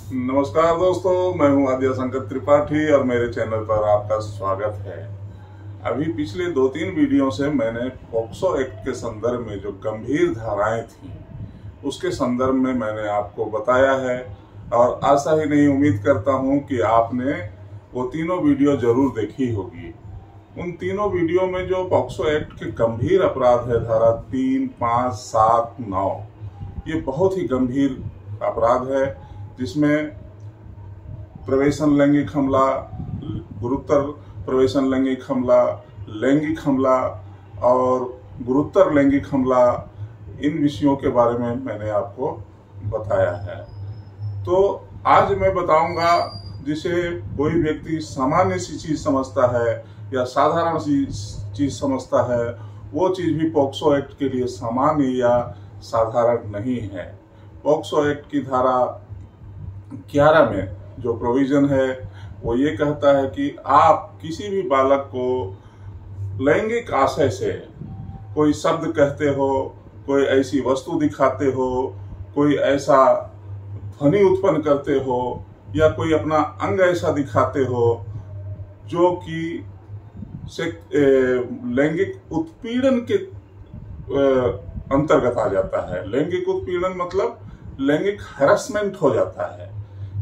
नमस्कार दोस्तों, मैं हूं आद्या शंकर त्रिपाठी और मेरे चैनल पर आपका स्वागत है। अभी पिछले 2-3 वीडियो से मैंने पॉक्सो एक्ट के संदर्भ में जो गंभीर धाराएं थी उसके संदर्भ में मैंने आपको बताया है और आशा ही नहीं उम्मीद करता हूं कि आपने वो तीनों वीडियो जरूर देखी होगी। उन तीनों वीडियो में जो पॉक्सो एक्ट के गंभीर अपराध है, धारा 3, 5, 7, 9, ये बहुत ही गंभीर अपराध है जिसमें प्रवेशन लैंगिक हमला, गुरुतर प्रवेशन लैंगिक हमला और गुरुतर लैंगिक हमला, इन विषयों के बारे में मैंने आपको बताया है। तो आज मैं बताऊंगा जिसे कोई व्यक्ति सामान्य सी चीज समझता है या साधारण सी चीज समझता है, वो चीज भी पॉक्सो एक्ट के लिए सामान्य या साधारण नहीं है। पॉक्सो एक्ट की धारा 11 में जो प्रोविजन है वो ये कहता है कि आप किसी भी बालक को लैंगिक आशय से कोई शब्द कहते हो, कोई ऐसी वस्तु दिखाते हो, कोई ऐसा ध्वनि उत्पन्न करते हो या कोई अपना अंग ऐसा दिखाते हो जो कि लैंगिक उत्पीड़न के अंतर्गत आ जाता है। लैंगिक उत्पीड़न मतलब लैंगिक हैरेसमेंट हो जाता है।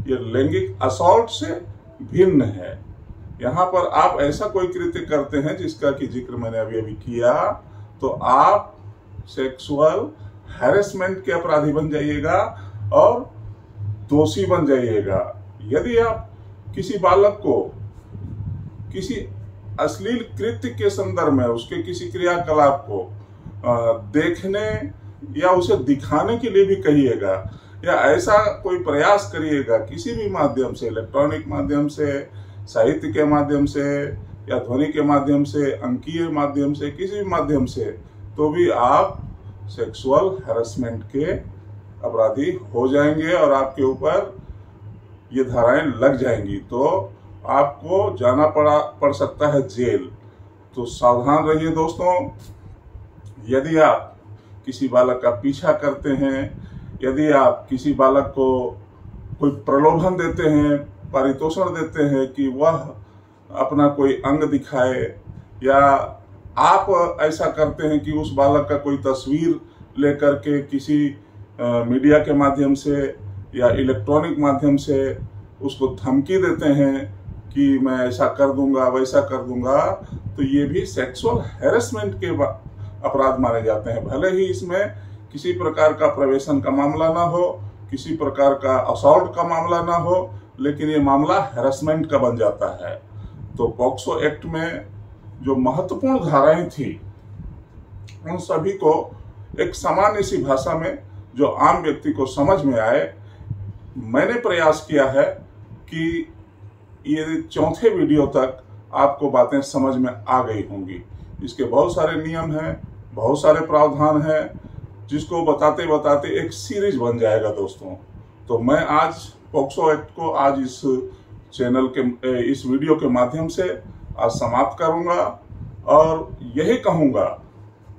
ये लैंगिक असॉल्ट से भिन्न है। यहाँ पर आप ऐसा कोई कृत्य करते हैं जिसका कि जिक्र मैंने अभी किया, तो आप सेक्सुअल हैरेसमेंट के अपराधी बन जाइएगा और दोषी बन जाइएगा। यदि आप किसी बालक को किसी अश्लील कृत्य के संदर्भ में उसके किसी क्रियाकलाप को देखने या उसे दिखाने के लिए भी कहिएगा या ऐसा कोई प्रयास करिएगा किसी भी माध्यम से, इलेक्ट्रॉनिक माध्यम से, साहित्य के माध्यम से या ध्वनि के माध्यम से, अंकीय माध्यम से, किसी भी माध्यम से, तो भी आप सेक्सुअल हैरेसमेंट के अपराधी हो जाएंगे और आपके ऊपर ये धाराएं लग जाएंगी। तो आपको जाना पड़ सकता है जेल। तो सावधान रहिए दोस्तों। यदि आप किसी बालक का पीछा करते हैं, यदि आप किसी बालक को कोई प्रलोभन देते हैं, पारितोषण देते हैं कि वह अपना कोई अंग दिखाए, या आप ऐसा करते हैं कि उस बालक का कोई तस्वीर लेकर के किसी मीडिया के माध्यम से या इलेक्ट्रॉनिक माध्यम से उसको धमकी देते हैं कि मैं ऐसा कर दूंगा, वैसा कर दूंगा, तो ये भी सेक्सुअल हैरेसमेंट के अपराध माने जाते हैं। भले ही इसमें किसी प्रकार का प्रवेशन का मामला ना हो, किसी प्रकार का असॉल्ट का मामला ना हो, लेकिन ये मामला हैरेसमेंट का बन जाता है। तो पॉक्सो एक्ट में जो महत्वपूर्ण धाराएं थी उन सभी को एक सामान्य सी भाषा में जो आम व्यक्ति को समझ में आए, मैंने प्रयास किया है कि ये चौथे वीडियो तक आपको बातें समझ में आ गई होंगी। इसके बहुत सारे नियम हैं, बहुत सारे प्रावधान हैं, जिसको बताते बताते एक सीरीज बन जाएगा दोस्तों। तो मैं आज पॉक्सो एक्ट को आज इस चैनल के इस वीडियो के माध्यम से आज समाप्त करूंगा और यही कहूंगा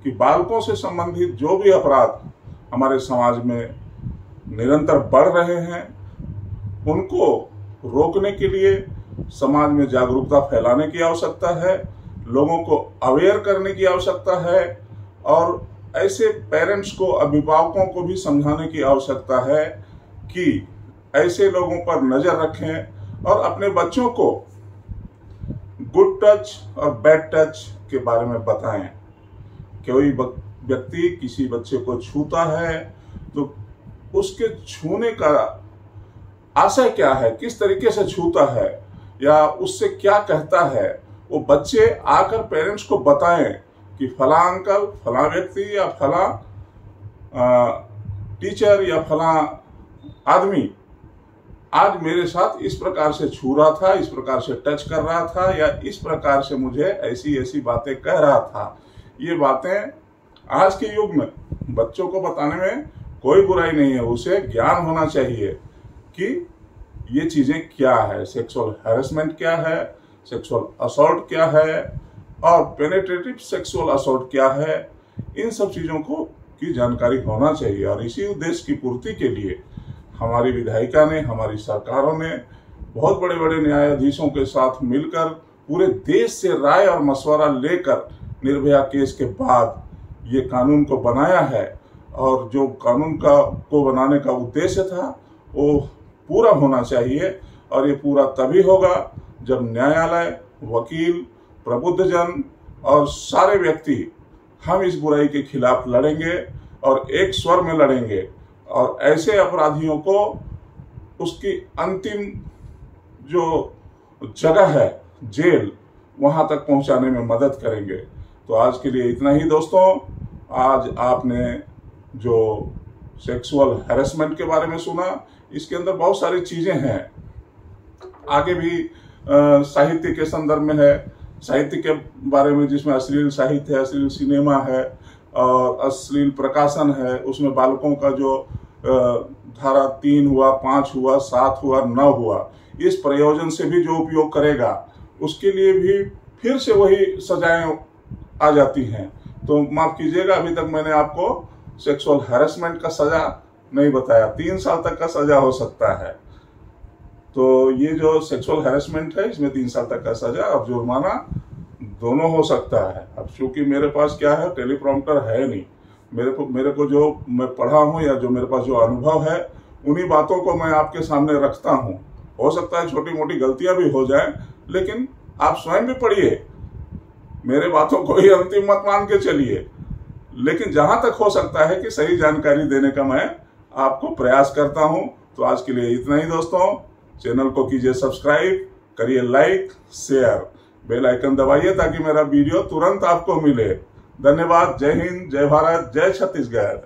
कि बालकों से संबंधित जो भी अपराध हमारे समाज में निरंतर बढ़ रहे हैं उनको रोकने के लिए समाज में जागरूकता फैलाने की आवश्यकता है, लोगों को अवेयर करने की आवश्यकता है और ऐसे पेरेंट्स को, अभिभावकों को भी समझाने की आवश्यकता है कि ऐसे लोगों पर नजर रखें और अपने बच्चों को गुड टच और बैड टच के बारे में बताएं। कोई व्यक्ति किसी बच्चे को छूता है तो उसके छूने का आशय क्या है, किस तरीके से छूता है या उससे क्या कहता है, वो बच्चे आकर पेरेंट्स को बताएं कि फला अंकल, फला व्यक्ति या फला टीचर या फला आदमी आज मेरे साथ इस प्रकार से छू रहा था, इस प्रकार से टच कर रहा था या इस प्रकार से मुझे ऐसी ऐसी बातें कह रहा था। ये बातें आज के युग में बच्चों को बताने में कोई बुराई नहीं है। उसे ज्ञान होना चाहिए कि ये चीजें क्या है, सेक्सुअल हैरेसमेंट क्या है, सेक्सुअल असॉल्ट क्या है और पेनिट्रेटिव सेक्सुअल असॉल्ट क्या है। इन सब चीजों को की जानकारी होना चाहिए और इसी उद्देश्य की पूर्ति के लिए हमारी विधायिका ने, हमारी सरकारों ने बहुत बड़े बड़े न्यायाधीशों के साथ मिलकर पूरे देश से राय और मशवरा लेकर निर्भया केस के बाद ये कानून को बनाया है। और जो कानून को बनाने का उद्देश्य था वो पूरा होना चाहिए, और ये पूरा तभी होगा जब न्यायालय, वकील, प्रबुद्धजन और सारे व्यक्ति हम इस बुराई के खिलाफ लड़ेंगे और एक स्वर में लड़ेंगे और ऐसे अपराधियों को उसकी अंतिम जो जगह है जेल, वहां तक पहुंचाने में मदद करेंगे। तो आज के लिए इतना ही दोस्तों। आज आपने जो सेक्सुअल हैरेसमेंट के बारे में सुना, इसके अंदर बहुत सारी चीजें हैं। आगे भी साहित्य के संदर्भ में है, साहित्य के बारे में जिसमें अश्लील साहित्य है, अश्लील सिनेमा है और अश्लील प्रकाशन है, उसमें बालकों का जो धारा 3 हुआ, 5 हुआ, 7 हुआ, 9 हुआ, इस प्रयोजन से भी जो उपयोग करेगा उसके लिए भी फिर से वही सजाएं आ जाती हैं। तो माफ कीजिएगा, अभी तक मैंने आपको सेक्सुअल हैरेसमेंट का सजा नहीं बताया। 3 साल तक का सजा हो सकता है। तो ये जो सेक्सुअल हैरेसमेंट है, इसमें 3 साल तक का सजा और जुर्माना दोनों हो सकता है। अब चूंकि मेरे पास क्या है, टेलीप्रॉम्प्टर है नहीं, मेरे को जो मैं पढ़ा हूं या जो मेरे पास जो अनुभव है, उन्हीं बातों को मैं आपके सामने रखता हूं। हो सकता है छोटी मोटी गलतियां भी हो जाएं, लेकिन आप स्वयं भी पढ़िए, मेरे बातों को ही अंतिम मत मान के चलिए। लेकिन जहां तक हो सकता है कि सही जानकारी देने का मैं आपको प्रयास करता हूं। तो आज के लिए इतना ही दोस्तों। चैनल को कीजिए सब्सक्राइब, करिए लाइक, शेयर, बेल आइकन दबाइए ताकि मेरा वीडियो तुरंत आपको मिले। धन्यवाद। जय हिंद, जय भारत, जय छत्तीसगढ़।